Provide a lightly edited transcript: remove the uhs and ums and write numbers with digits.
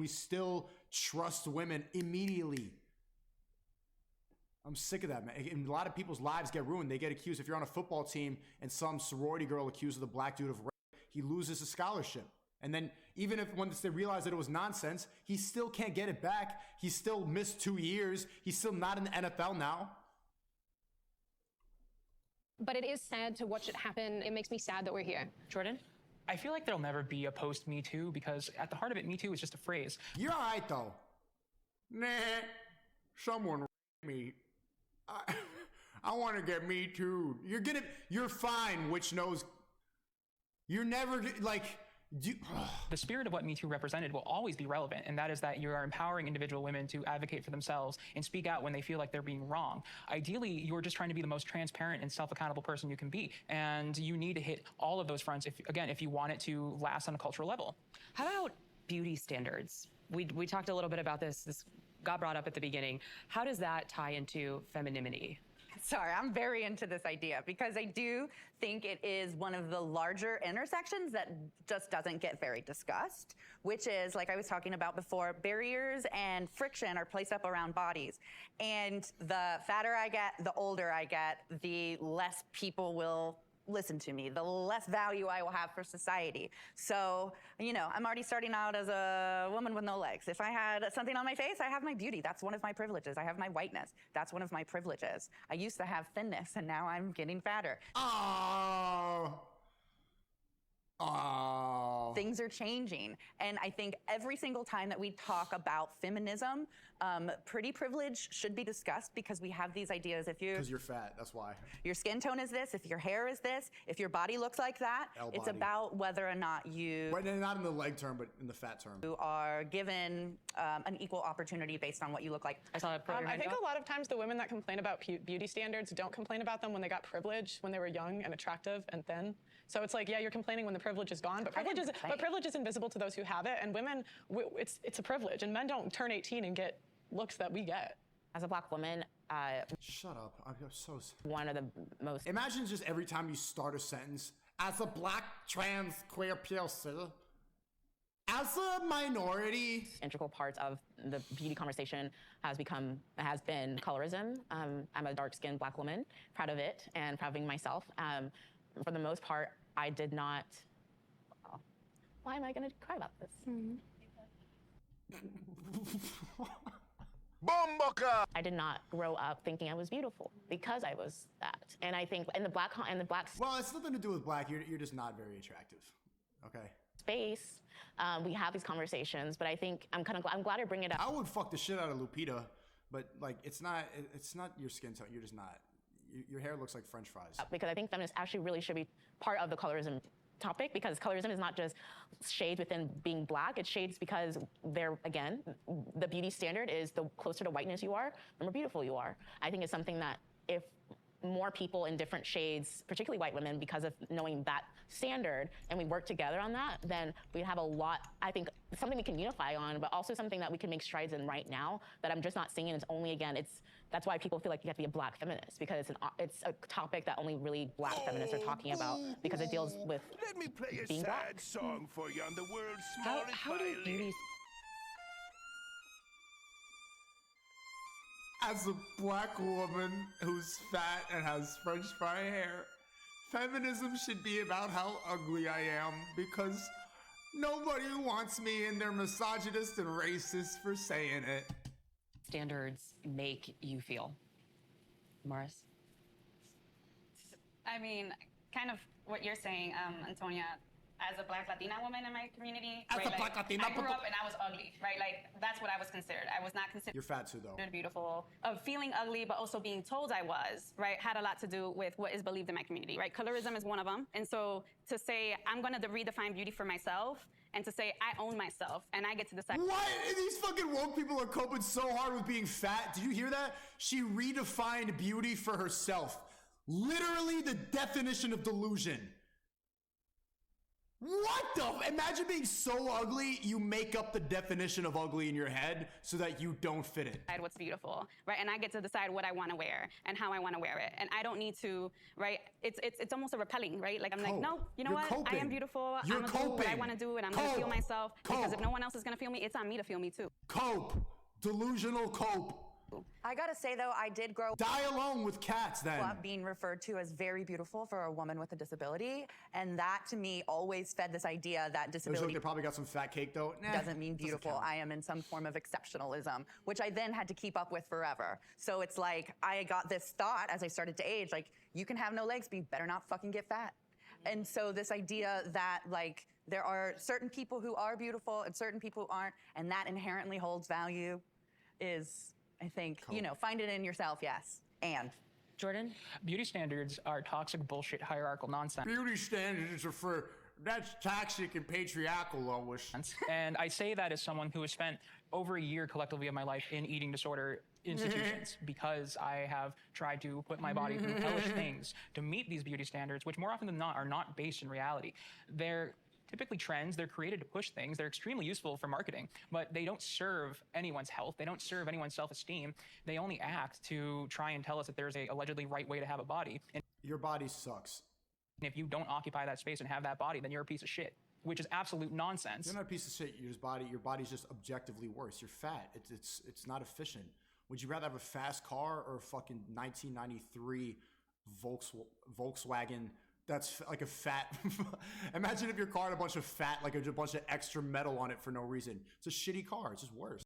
we still trust women immediately. I'm sick of that, man. And a lot of people's lives get ruined. They get accused. If you're on a football team and some sorority girl accuses the black dude of rape, he loses a scholarship. And then even if once they realize that it was nonsense, he still can't get it back. He still missed 2 years. He's still not in the NFL now. But it is sad to watch it happen. It makes me sad that we're here. Jordan? I feel like there'll never be a post-Me Too because at the heart of it, Me Too is just a phrase. You're all right, though. Nah, someone me. I want to get Me Too. You're fine, which knows. You're never, like... The spirit of what Me Too represented will always be relevant, and that is that you are empowering individual women to advocate for themselves and speak out when they feel like they're being wrong. Ideally, you're just trying to be the most transparent and self-accountable person you can be, and you need to hit all of those fronts, if you want it to last on a cultural level. How about beauty standards? We talked a little bit about this. This got brought up at the beginning. How does that tie into femininity? Sorry, I'm very into this idea because I do think it is one of the larger intersections that just doesn't get very discussed, which is, like I was talking about before, barriers and friction are placed up around bodies. And the fatter I get, the older I get, the less people will listen to me, the less value I will have for society. So, I'm already starting out as a woman with no legs. If I had something on my face, I have my beauty. That's one of my privileges. I have my whiteness. That's one of my privileges. I used to have thinness, and now I'm getting fatter. Things are changing. And I think every single time that we talk about feminism, pretty privilege should be discussed because we have these ideas. Because you're fat, that's why. Your skin tone is this, if your hair is this, if your body looks like that, it's about whether or not you... Right, not in the leg term, but in the fat term. You are given an equal opportunity based on what you look like. I saw it. I think a lot of times the women that complain about beauty standards don't complain about them when they got privilege, when they were young and attractive and thin. So it's like, yeah, you're complaining when the privilege is gone, but privilege is invisible to those who have it. And women, it's a privilege. And men don't turn 18 and get looks that we get. As a black woman, shut up. I'm so... One of the most... Imagine just every time you start a sentence, as a black, trans, queer POC, as a minority... Integral parts of the beauty conversation has been colorism. I'm a dark-skinned black woman, proud of it, and proud of being myself. For the most part, I did not... Why am I going to cry about this? I did not grow up thinking I was beautiful because I was that. And I think in the black... Well, it's nothing to do with black. You're just not very attractive. Okay. Space, we have these conversations, but I think I'm glad I bring it up. I would fuck the shit out of Lupita, but like it's not your skin tone. You're just not. Your hair looks like French fries. Because I think feminists actually really should be part of the colorism topic, because colorism is not just shades within being black, it's shades because again, the beauty standard is the closer to whiteness you are, the more beautiful you are. I think it's something that if more people in different shades, particularly white women, because of knowing that standard, and we work together on that, then we have a lot, I think, something we can unify on, but also something that we can make strides in right now that I'm just not seeing. It's only, again, that's why people feel like you have to be a black feminist, because it's a topic that only really black feminists are talking about, because it deals with Let me play a being sad black. song for you on the world's smallest How do violin. beauty... As a black woman who's fat and has French fry hair, feminism should be about how ugly I am, because nobody wants me and they're misogynist and racist for saying it. Standards make you feel? Morris? I mean, kind of what you're saying, Antonia, as a black Latina woman in my community, As right, a black Latina, I grew up and I was ugly, right? Like, that's what I was considered. I was not considered You're fat too, though. beautiful. Of feeling ugly, but also being told I was, right, had a lot to do with what is believed in my community, right? Colorism is one of them. And so to say, I'm gonna redefine beauty for myself, and to say, I own myself, and I get to decide. What? These fucking woke people are coping so hard with being fat. Did you hear that? She redefined beauty for herself. Literally the definition of delusion. What the? Imagine being so ugly, you make up the definition of ugly in your head so that you don't fit it. Decide what's beautiful, right? And I get to decide what I want to wear and how I want to wear it. And I don't need to, right? It's almost a repelling, right? Like I'm like, no, you know You're what? coping. I am beautiful. You're I'm gonna do what I coping. want to do, and I'm gonna feel myself. Because if no one else is gonna feel me, it's on me to feel me too. Cope. Delusional cope. I gotta say though, I did grow Die alone with cats then. up being referred to as very beautiful for a woman with a disability, and that to me always fed this idea that disability They probably got some fat cake though. Nah, doesn't mean doesn't beautiful. count. I am in some form of exceptionalism, which I then had to keep up with forever. So it's like I got this thought as I started to age, like you can have no legs, but you better not fucking get fat. And so this idea that like there are certain people who are beautiful and certain people who aren't, and that inherently holds value is, I think, you know, find it in yourself, yes. And Jordan? Beauty standards are toxic bullshit hierarchical nonsense. Beauty standards are for, that's toxic and patriarchal, Lois. And I say that as someone who has spent over a year collectively of my life in eating disorder institutions because I have tried to put my body through hellish things to meet these beauty standards, which more often than not are not based in reality. They're typically trends, they're created to push things, they're extremely useful for marketing, but they don't serve anyone's health, they don't serve anyone's self-esteem, they only act to try and tell us that there's a allegedly right way to have a body. And Your body sucks. if you don't occupy that space and have that body, then you're a piece of shit, which is absolute nonsense. You're not a piece of shit. Your body's just objectively worse. You're fat. It's not efficient. Would you rather have a fast car or a fucking 1993 Volkswagen that's like a fat? Imagine if your car had a bunch of fat, like a bunch of extra metal on it for no reason. It's a shitty car. It's just worse.